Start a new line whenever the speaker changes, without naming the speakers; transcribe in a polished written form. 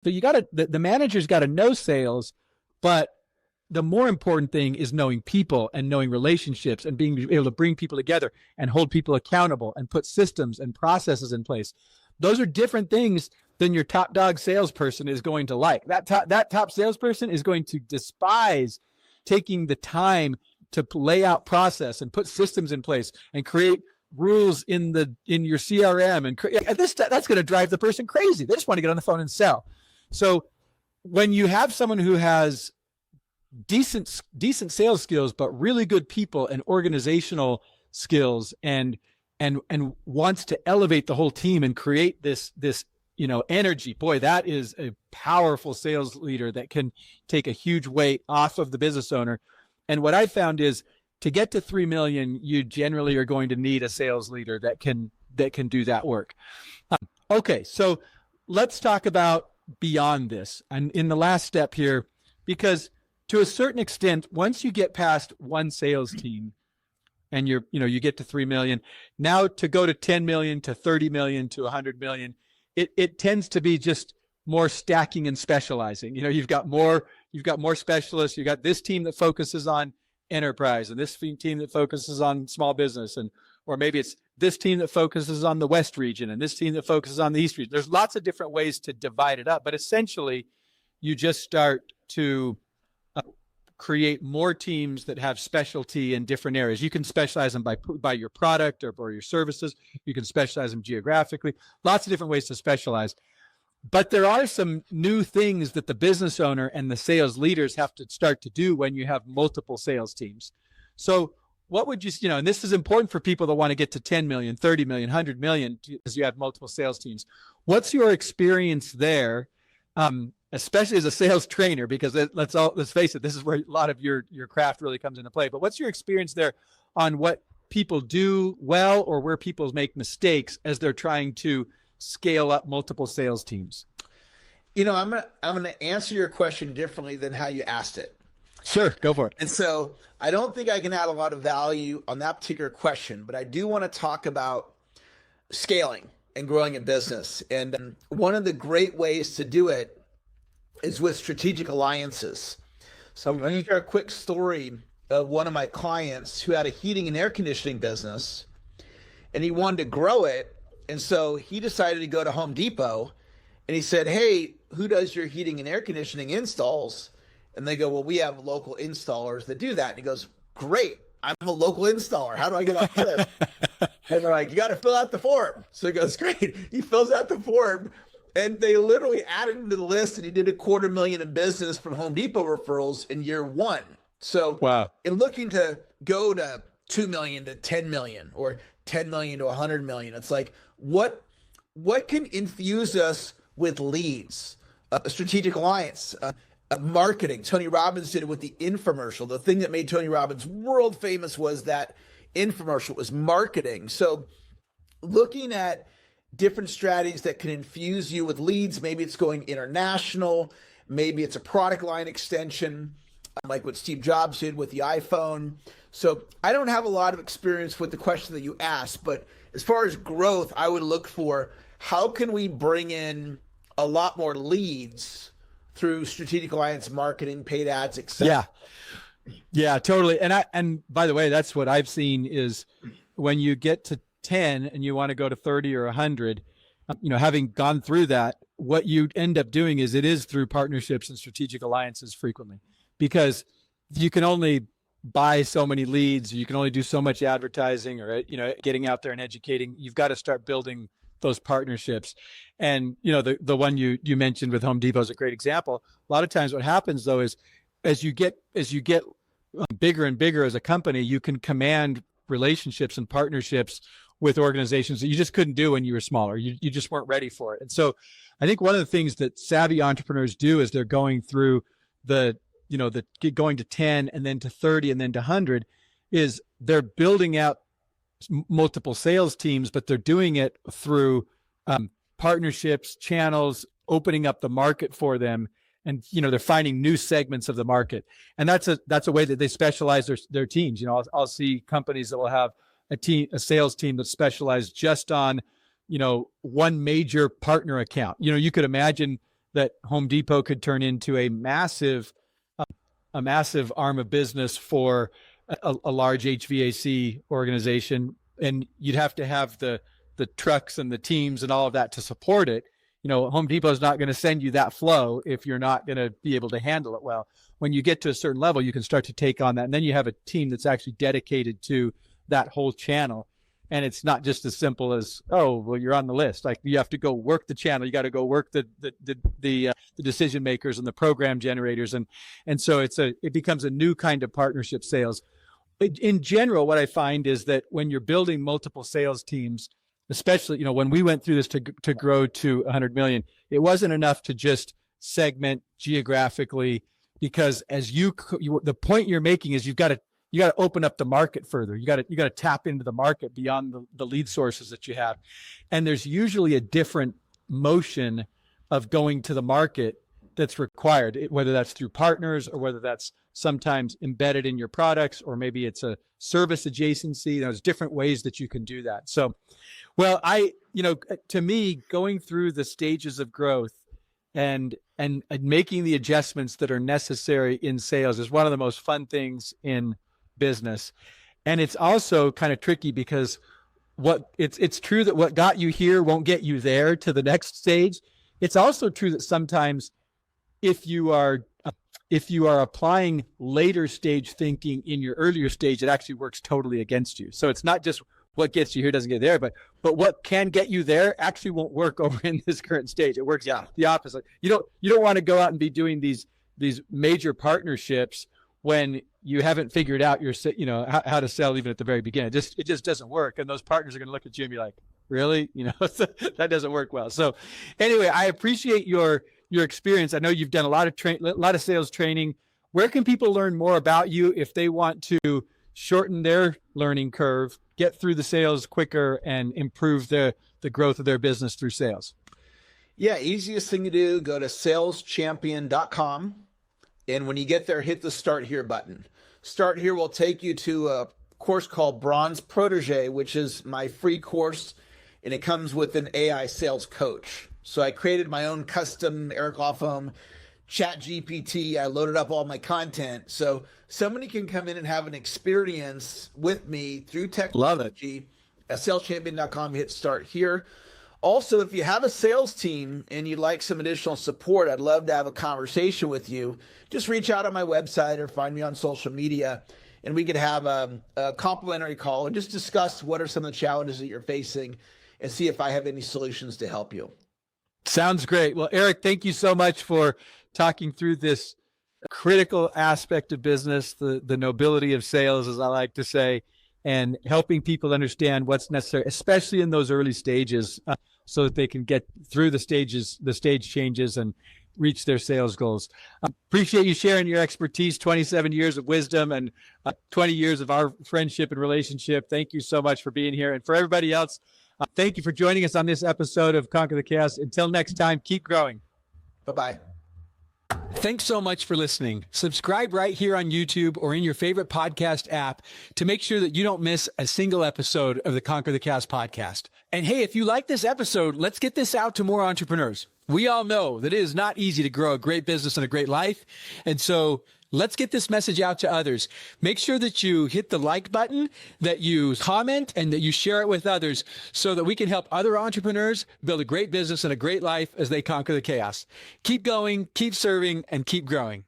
So the manager's got to know sales, but the more important thing is knowing people and knowing relationships and being able to bring people together and hold people accountable and put systems and processes in place. Those are different things than your top dog salesperson is going to like. That top salesperson is going to despise taking the time to lay out process and put systems in place and create rules in your CRM. And that's going to drive the person crazy. They just want to get on the phone and sell. So when you have someone who has decent sales skills, but really good people and organizational skills and wants to elevate the whole team and create this energy, boy, that is a powerful sales leader that can take a huge weight off of the business owner. And what I found is to get to 3 million, you generally are going to need a sales leader that can do that work. Okay, so let's talk about beyond this and in the last step here, because to a certain extent, once you get past one sales team and you get to 3 million, now to go to 10 million, to 30 million, to 100 million, it tends to be just more stacking and specializing. You've got more specialists. You got this team that focuses on enterprise and this team that focuses on small business, or maybe it's this team that focuses on the West region and this team that focuses on the East region. There's lots of different ways to divide it up, but essentially you just start to create more teams that have specialty in different areas. You can specialize them by your product or your services. You can specialize them geographically. Lots of different ways to specialize. But there are some new things that the business owner and the sales leaders have to start to do when you have multiple sales teams. So what would you, and this is important for people that want to get to 10 million, 30 million, 100 million, because you have multiple sales teams. What's your experience there? Especially as a sales trainer, because let's face it, this is where a lot of your craft really comes into play. But what's your experience there on what people do well or where people make mistakes as they're trying to scale up multiple sales teams?
I'm gonna answer your question differently than how you asked it.
Sure, go for it.
And so I don't think I can add a lot of value on that particular question, but I do want to talk about scaling and growing a business. And one of the great ways to do it is with strategic alliances. So I'm going to share a quick story of one of my clients who had a heating and air conditioning business, and he wanted to grow it. And so he decided to go to Home Depot, and he said, "Hey, who does your heating and air conditioning installs?" And they go, "Well, we have local installers that do that." And he goes, "Great, I'm a local installer. How do I get on this?" And they're like, "You got to fill out the form." So he goes, "Great." He fills out the form. And they literally added him to the list, and he did $250,000 in business from Home Depot referrals in year one. So
wow.
In looking to go to 2 million to 10 million or 10 million to 100 million, it's like, what can infuse us with leads? A strategic alliance, marketing. Tony Robbins did it with the infomercial. The thing that made Tony Robbins world famous was that infomercial, was marketing. So looking at different strategies that can infuse you with leads. Maybe it's going international. Maybe it's a product line extension, like what Steve Jobs did with the iPhone. So I don't have a lot of experience with the question that you asked, but as far as growth, I would look for how can we bring in a lot more leads through strategic alliance marketing, paid ads, etc.
Yeah, totally. And by the way, that's what I've seen is when you get to 10 and you want to go to 30 or 100, having gone through that, what you end up doing is it is through partnerships and strategic alliances frequently, because you can only buy so many leads, you can only do so much advertising or getting out there and educating. You've got to start building those partnerships. And the one you mentioned with Home Depot is a great example. A lot of times what happens though is as you get bigger and bigger as a company, you can command relationships and partnerships with organizations that you just couldn't do when you were smaller. You just weren't ready for it. And so I think one of the things that savvy entrepreneurs do as they're going through going to 10 and then to 30 and then to 100 is they're building out multiple sales teams, but they're doing it through partnerships, channels, opening up the market for them. And, they're finding new segments of the market. And that's a way that they specialize their teams. I'll see companies that will have a sales team that's specialized just on, one major partner account. You could imagine that Home Depot could turn into a massive arm of business for a large HVAC organization. And you'd have to have the trucks and the teams and all of that to support it. Home Depot is not going to send you that flow if you're not going to be able to handle it well. When you get to a certain level, you can start to take on that. And then you have a team that's actually dedicated to that whole channel. And it's not just as simple as, oh, well, you're on the list. Like, you have to go work the channel. You got to go work the decision makers and the program generators. And so it becomes a new kind of partnership sales. In general, what I find is that when you're building multiple sales teams, especially, when we went through this to grow to 100 million, it wasn't enough to just segment geographically, because the point you're making is you got to open up the market further. You got to tap into the market beyond the lead sources that you have. And there's usually a different motion of going to the market that's required, whether that's through partners or whether that's sometimes embedded in your products, or maybe it's a service adjacency. There's different ways that you can do that. So, well, to me, going through the stages of growth and making the adjustments that are necessary in sales is one of the most fun things in business. And it's also kind of tricky, because it's true that what got you here won't get you there to the next stage. It's also true that sometimes if you are applying later stage thinking in your earlier stage, it actually works totally against you. So it's not just what gets you here doesn't get there, but what can get you there actually won't work over in this current stage. It works the opposite. You don't want to go out and be doing these major partnerships when you haven't figured out how to sell even at the very beginning. It just doesn't work. And those partners are going to look at you and be like, really? That doesn't work well. So anyway, I appreciate your experience. I know you've done a lot of sales training. Where can people learn more about you if they want to shorten their learning curve, get through the sales quicker, and improve the growth of their business through sales?
Yeah, easiest thing to do, go to saleschampion.com. And when you get there, hit the Start Here button. Start Here will take you to a course called Bronze Protege, which is my free course, and it comes with an AI sales coach. So I created my own custom Eric Lofholm Chat GPT. I loaded up all my content. So somebody can come in and have an experience with me through technology.
Love it.
At saleschampion.com, hit Start Here. Also, if you have a sales team and you'd like some additional support, I'd love to have a conversation with you. Just reach out on my website or find me on social media, and we could have a complimentary call and just discuss what are some of the challenges that you're facing and see if I have any solutions to help you.
Sounds great. Well, Eric, thank you so much for talking through this critical aspect of business, the nobility of sales, as I like to say, and helping people understand what's necessary, especially in those early stages, so that they can get through the stage changes and reach their sales goals. Appreciate you sharing your expertise, 27 years of wisdom and 20 years of our friendship and relationship. Thank you so much for being here. And for everybody else, thank you for joining us on this episode of Conquer the Chaos. Until next time, keep growing.
Bye-bye.
Thanks so much for listening. Subscribe right here on YouTube or in your favorite podcast app to make sure that you don't miss a single episode of the Conquer the Chaos podcast. And hey, if you like this episode, let's get this out to more entrepreneurs. We all know that it is not easy to grow a great business and a great life. And so let's get this message out to others. Make sure that you hit the like button, that you comment, and that you share it with others so that we can help other entrepreneurs build a great business and a great life as they conquer the chaos. Keep going, keep serving, and keep growing.